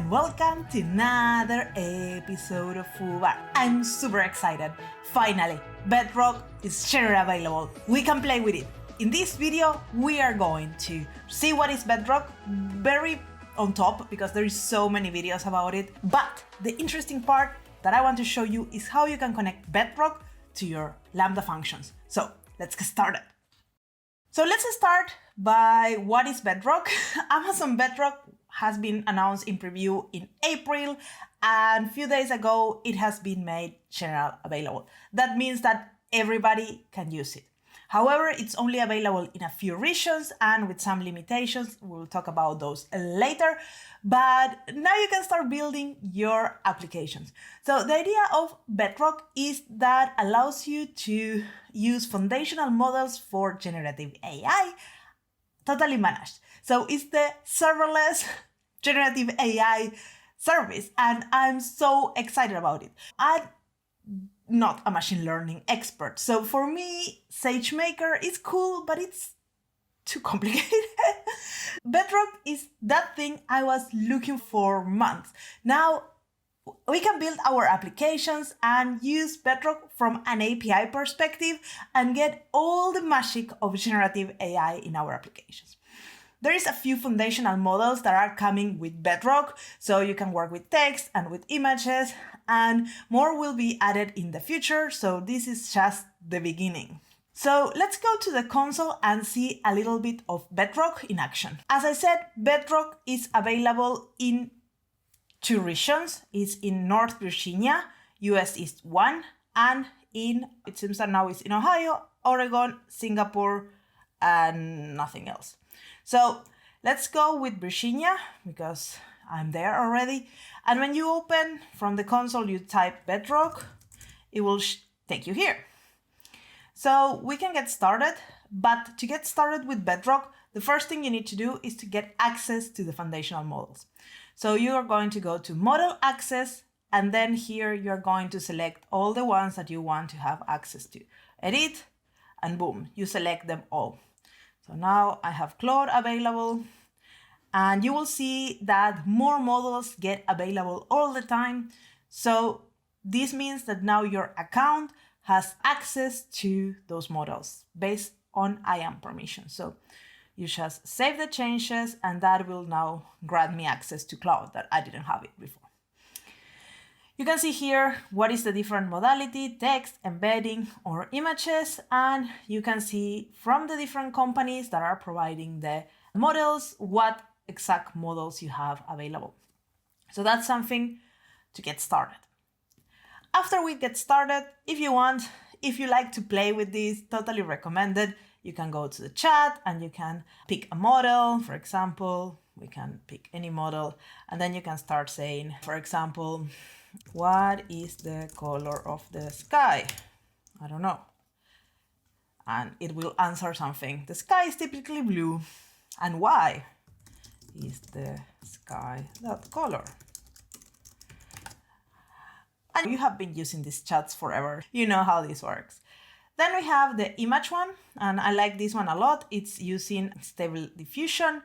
and welcome to another episode of FooBar. I'm super excited. Finally, Bedrock is generally available. We can play with it. In this video, we are going to see what is Bedrock, very on top because there is so many videos about it. But the interesting part that I want to show you is how you can connect Bedrock to your Lambda functions. So let's get started. So let's start by what is Bedrock. Amazon Bedrock has been announced in preview in April, and a few days ago it has been made general available. That means that everybody can use it. However, it's only available in a few regions and with some limitations. We'll talk about those later, but now you can start building your applications. So the idea of Bedrock is that allows you to use foundational models for generative AI, totally managed. So it's the serverless generative AI service, and I'm so excited about it. I'm not a machine learning expert, so for me, SageMaker is cool, but it's too complicated. Bedrock is that thing I was looking for months. Now we can build our applications and use Bedrock from an API perspective and get all the magic of generative AI in our applications. There is a few foundational models that are coming with Bedrock, so you can work with text and with images, and more will be added in the future, so this is just the beginning. So let's go to the console and see a little bit of Bedrock in action. As I said, Bedrock is available in 2 regions. It's in North Virginia, US East 1, and it seems that now it's in Ohio, Oregon, Singapore, and nothing else. So let's go with Virginia because I'm there already. And when you open from the console, you type Bedrock, it will take you here. So we can get started, but to get started with Bedrock, the first thing you need to do is to get access to the foundational models. So you are going to go to Model Access, and then here you're going to select all the ones that you want to have access to. Edit, and boom, you select them all. So now I have Claude available, and you will see that more models get available all the time. So this means that now your account has access to those models based on IAM permission. So you just save the changes, and that will now grant me access to Claude that I didn't have it before. You can see here what is the different modality, text, embedding, or images, and you can see from the different companies that are providing the models what exact models you have available. So that's something to get started. After we get started, if you like to play with this, totally recommended. You can go to the chat and you can pick a model. For example, we can pick any model, and then you can start saying, for example, what is the color of the sky? I don't know. And it will answer something. The sky is typically blue. And why is the sky that color? And you have been using these chats forever. You know how this works. Then we have the image one, and I like this one a lot. It's using stable diffusion,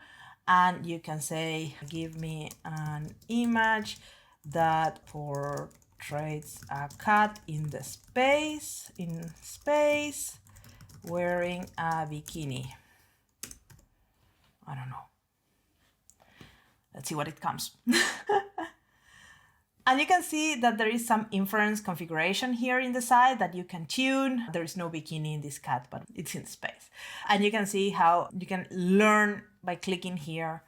and you can say, give me an image that portrays a cat in space wearing a bikini. I don't know. Let's see what it comes. And you can see that there is some inference configuration here in the side that you can tune. There is no bikini in this cat, but it's in space. And you can see how you can learn by clicking here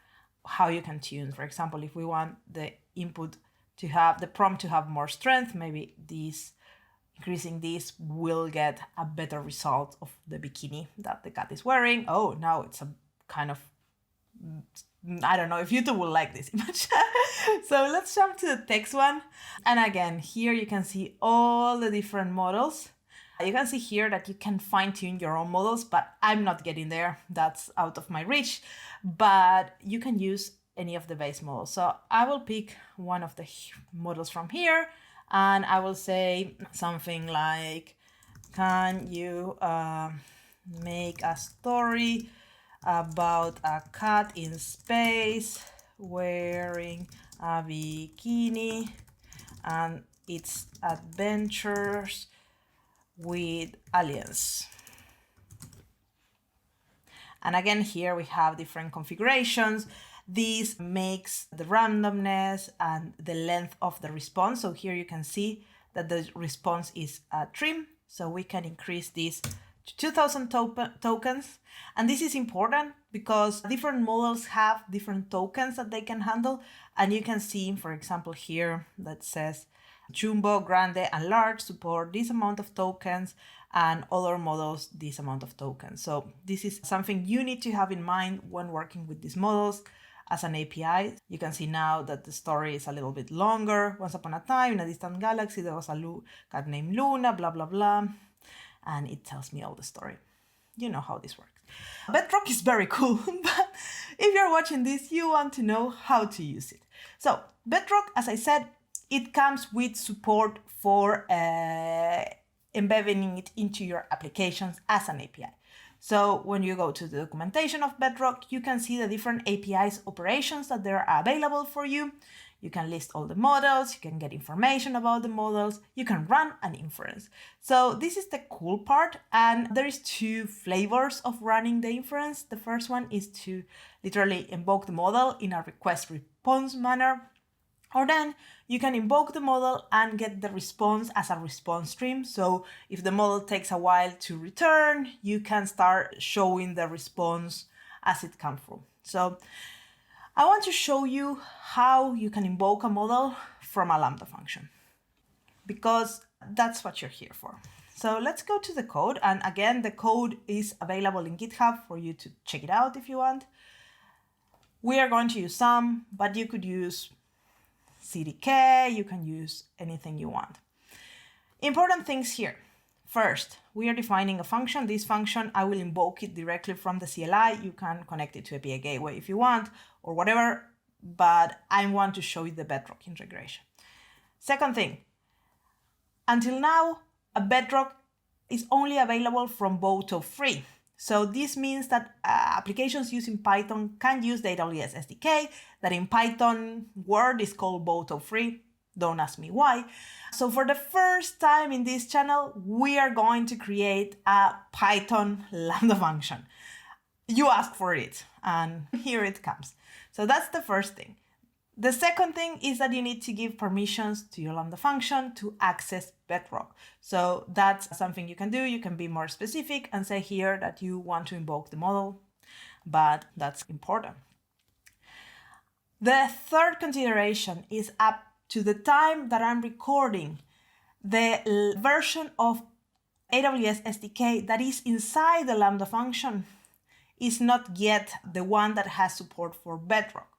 how you can tune. For example, if we want the input to have the prompt to have more strength, maybe increasing this will get a better result of the bikini that the cat is wearing. Oh, now it's a kind of, I don't know if YouTube will like this image. So let's jump to the text one. And again, here you can see all the different models. You can see here that you can fine tune your own models, but I'm not getting there. That's out of my reach, but you can use any of the base models. So I will pick one of the models from here, and I will say something like, can you make a story about a cat in space wearing a bikini and its adventures with aliens. And again, here we have different configurations. This makes the randomness and the length of the response. So here you can see that the response is trim. So we can increase this to 2000 tokens. And this is important because different models have different tokens that they can handle. And you can see, for example, here that says Jumbo, Grande, and Large support this amount of tokens, and other models this amount of tokens. So this is something you need to have in mind when working with these models as an API. You can see now that the story is a little bit longer. Once upon a time, in a distant galaxy, there was a cat named Luna, blah, blah, blah. And it tells me all the story. You know how this works. Bedrock is very cool, but if you're watching this, you want to know how to use it. So Bedrock, as I said, it comes with support for embedding it into your applications as an API. So when you go to the documentation of Bedrock, you can see the different APIs operations that are available for you. You can list all the models, you can get information about the models, you can run an inference. So this is the cool part, and there is two flavors of running the inference. The first one is to literally invoke the model in a request-response manner, or then you can invoke the model and get the response as a response stream. So if the model takes a while to return, you can start showing the response as it comes through. So I want to show you how you can invoke a model from a Lambda function, because that's what you're here for. So let's go to the code. And again, the code is available in GitHub for you to check it out if you want. We are going to use some, but you could use CDK, you can use anything you want. Important things here. First, we are defining a function. This function, I will invoke it directly from the CLI. You can connect it to API Gateway if you want, or whatever, but I want to show you the Bedrock integration. Second thing, until now, a Bedrock is only available from Boto free. So this means that applications using Python can use the AWS SDK, that in Python word is called Boto free. Don't ask me why. So for the first time in this channel, we are going to create a Python Lambda function. You asked for it, and here it comes. So that's the first thing. The second thing is that you need to give permissions to your Lambda function to access Bedrock. So that's something you can do. You can be more specific and say here that you want to invoke the model, but that's important. The third consideration is up to the time that I'm recording, the version of AWS SDK that is inside the Lambda function is not yet the one that has support for Bedrock.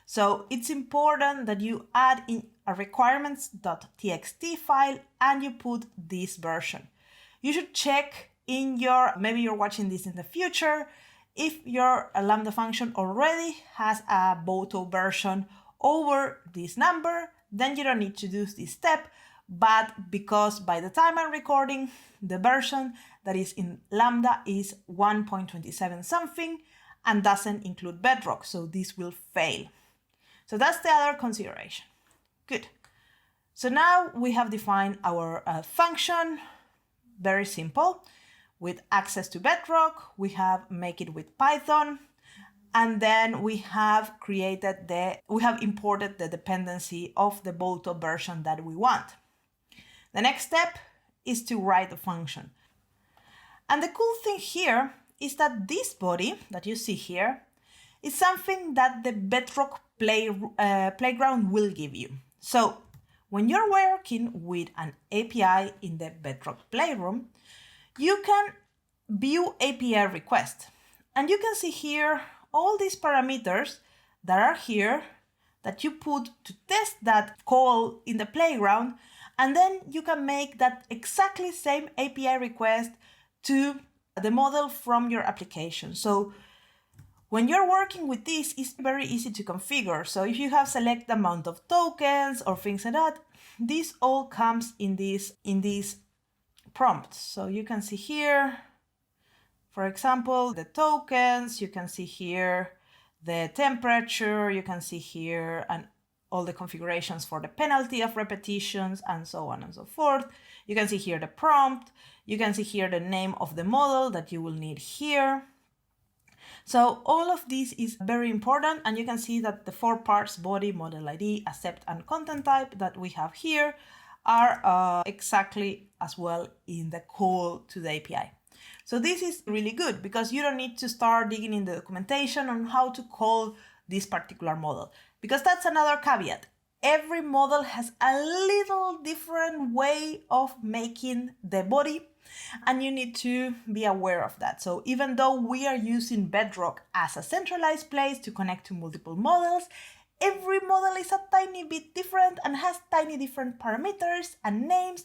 So it's important that you add in a requirements.txt file and you put this version. You should check in your, maybe you're watching this in the future, if your Lambda function already has a Boto version over this number, then you don't need to do this step. But because by the time I'm recording, the version that is in Lambda is 1.27 something and doesn't include Bedrock, so this will fail. So that's the other consideration. Good. So now we have defined our function, very simple. With access to Bedrock, we have make it with Python, and then we have imported the dependency of the Boto version that we want. The next step is to write the function. And the cool thing here is that this body that you see here is something that the Bedrock playground will give you. So when you're working with an API in the Bedrock Playroom, you can view API request. And you can see here all these parameters that are here that you put to test that call in the playground, and then you can make that exactly same API request to the model from your application. So when you're working with this, it's very easy to configure. So if you have select the amount of tokens or things like that, this all comes in these prompts. So you can see here, for example, the tokens, you can see here the temperature, you can see here, and all the configurations for the penalty of repetitions and so on and so forth. You can see here the prompt. You can see here the name of the model that you will need here. So all of this is very important, and you can see that the 4 parts, body, model ID, accept, and content type that we have here are exactly as well in the call to the API. So this is really good because you don't need to start digging in the documentation on how to call this particular model, because that's another caveat. Every model has a little different way of making the body, and you need to be aware of that. So even though we are using Bedrock as a centralized place to connect to multiple models, every model is a tiny bit different and has tiny different parameters and names,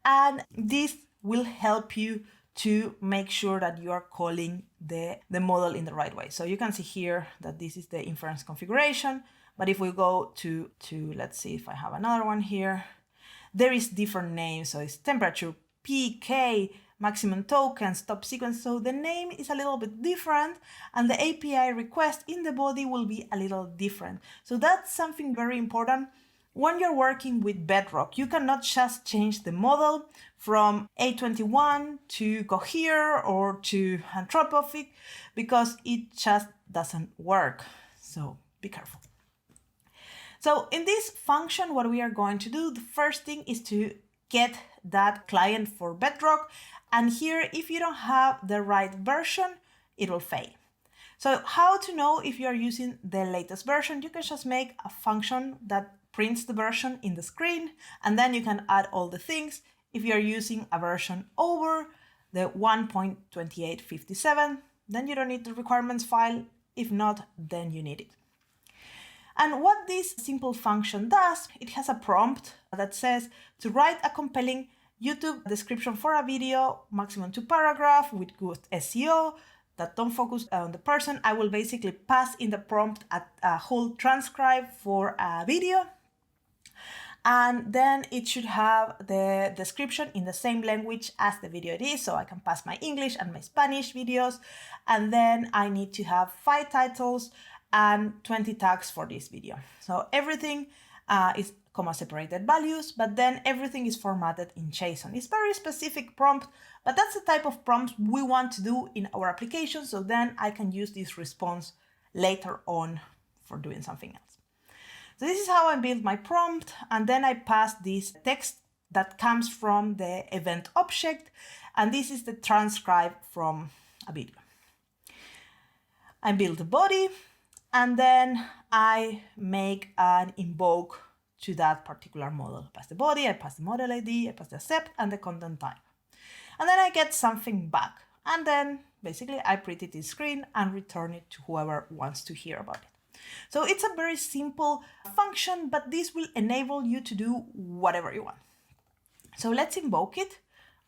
and this will help you to make sure that you are calling the model in the right way. So you can see here that this is the inference configuration, but if we go to let's see if I have another one here, there is different names. So it's temperature, PK, maximum token, stop sequence. So the name is a little bit different, and the API request in the body will be a little different. So that's something very important. When you're working with Bedrock, you cannot just change the model from A21 to Cohere or to Anthropic, because it just doesn't work. So be careful. So in this function, what we are going to do, the first thing is to get that client for Bedrock. And here, if you don't have the right version, it will fail. So how to know if you are using the latest version? You can just make a function that prints the version in the screen, and then you can add all the things. If you are using a version over the 1.2857, then you don't need the requirements file. If not, then you need it. And what this simple function does, it has a prompt that says to write a compelling YouTube description for a video, maximum 2 paragraphs with good SEO, that don't focus on the person. I will basically pass in the prompt a whole transcribe for a video. And then it should have the description in the same language as the video it is. So I can pass my English and my Spanish videos. And then I need to have 5 titles and 20 tags for this video. So everything is comma-separated values, but then everything is formatted in JSON. It's very specific prompt, but that's the type of prompt we want to do in our application. So then I can use this response later on for doing something else. So this is how I build my prompt, and then I pass this text that comes from the event object, and this is the transcribe from a video. I build the body, and then I make an invoke to that particular model. I pass the body, I pass the model ID, I pass the accept, and the content type. And then I get something back, and then basically I print it in screen and return it to whoever wants to hear about it. So it's a very simple function, but this will enable you to do whatever you want. So let's invoke it.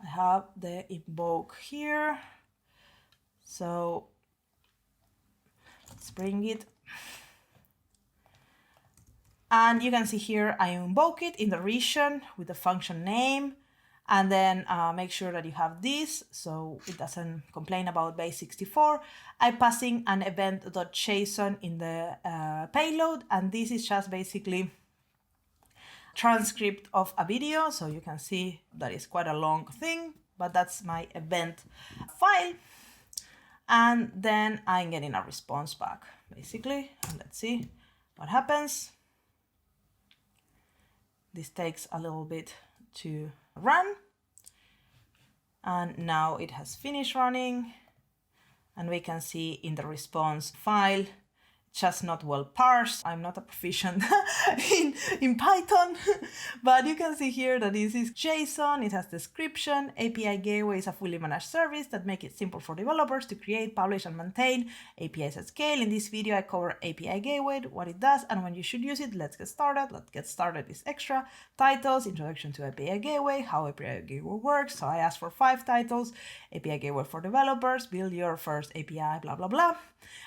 I have the invoke here. So let's bring it. And you can see here, I invoke it in the region with the function name. And then make sure that you have this so it doesn't complain about base 64. I'm passing an event.json in the payload, and this is just basically transcript of a video. So you can see that is quite a long thing, but that's my event file. And then I'm getting a response back, basically. And let's see what happens. This takes a little bit to run, and now it has finished running, and we can see in the response file just not well parsed. I'm not a proficient in Python, but you can see here that this is JSON, it has description, API Gateway is a fully managed service that makes it simple for developers to create, publish, and maintain APIs at scale. In this video, I cover API Gateway, what it does, and when you should use it. Let's get started. Let's get started is extra. Titles, introduction to API Gateway, how API Gateway works. So I asked for 5 titles, API Gateway for developers, build your first API, blah, blah, blah.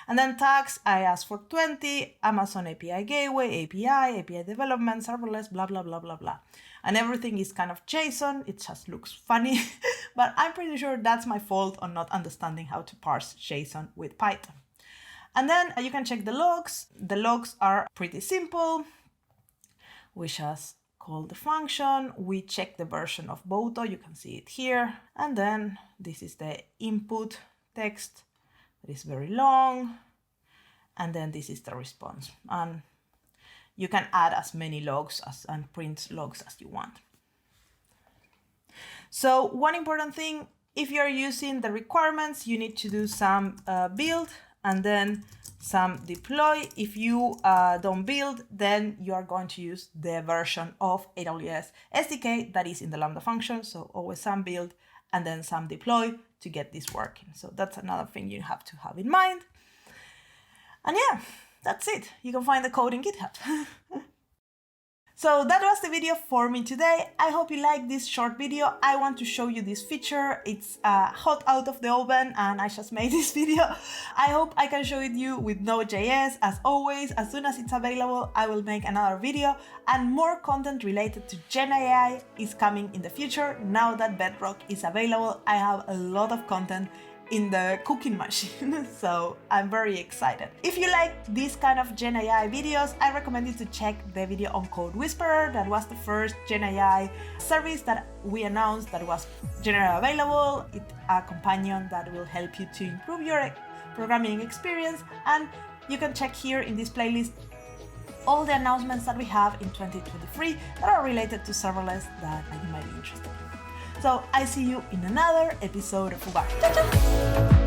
And then tags, I asked for 20, Amazon API Gateway, API development, serverless, blah, blah, blah, blah, blah. And everything is kind of JSON. It just looks funny, but I'm pretty sure that's my fault on not understanding how to parse JSON with Python. And then you can check the logs. The logs are pretty simple. We just call the function. We check the version of Boto. You can see it here. And then this is the input text. It is very long. And then this is the response. And you can add as many logs and print logs as you want. So one important thing, if you're using the requirements, you need to do some build and then some deploy. If you don't build, then you are going to use the version of AWS SDK that is in the Lambda function. So always some build and then some deploy to get this working. So that's another thing you have to have in mind. And yeah, that's it. You can find the code in GitHub. So that was the video for me today. I hope you liked this short video. I want to show you this feature. It's hot out of the oven and I just made this video. I hope I can show it you with Node.js. As always, as soon as it's available, I will make another video, and more content related to Gen AI is coming in the future. Now that Bedrock is available, I have a lot of content in the cooking machine, so I'm very excited. If you like this kind of Gen AI videos, I recommend you to check the video on Code Whisperer. That was the first Gen AI service that we announced that was generally available. It's a companion that will help you to improve your programming experience, and you can check here in this playlist all the announcements that we have in 2023 that are related to serverless that you might be interested in. So I see you in another episode of FooBar. Ciao, ciao.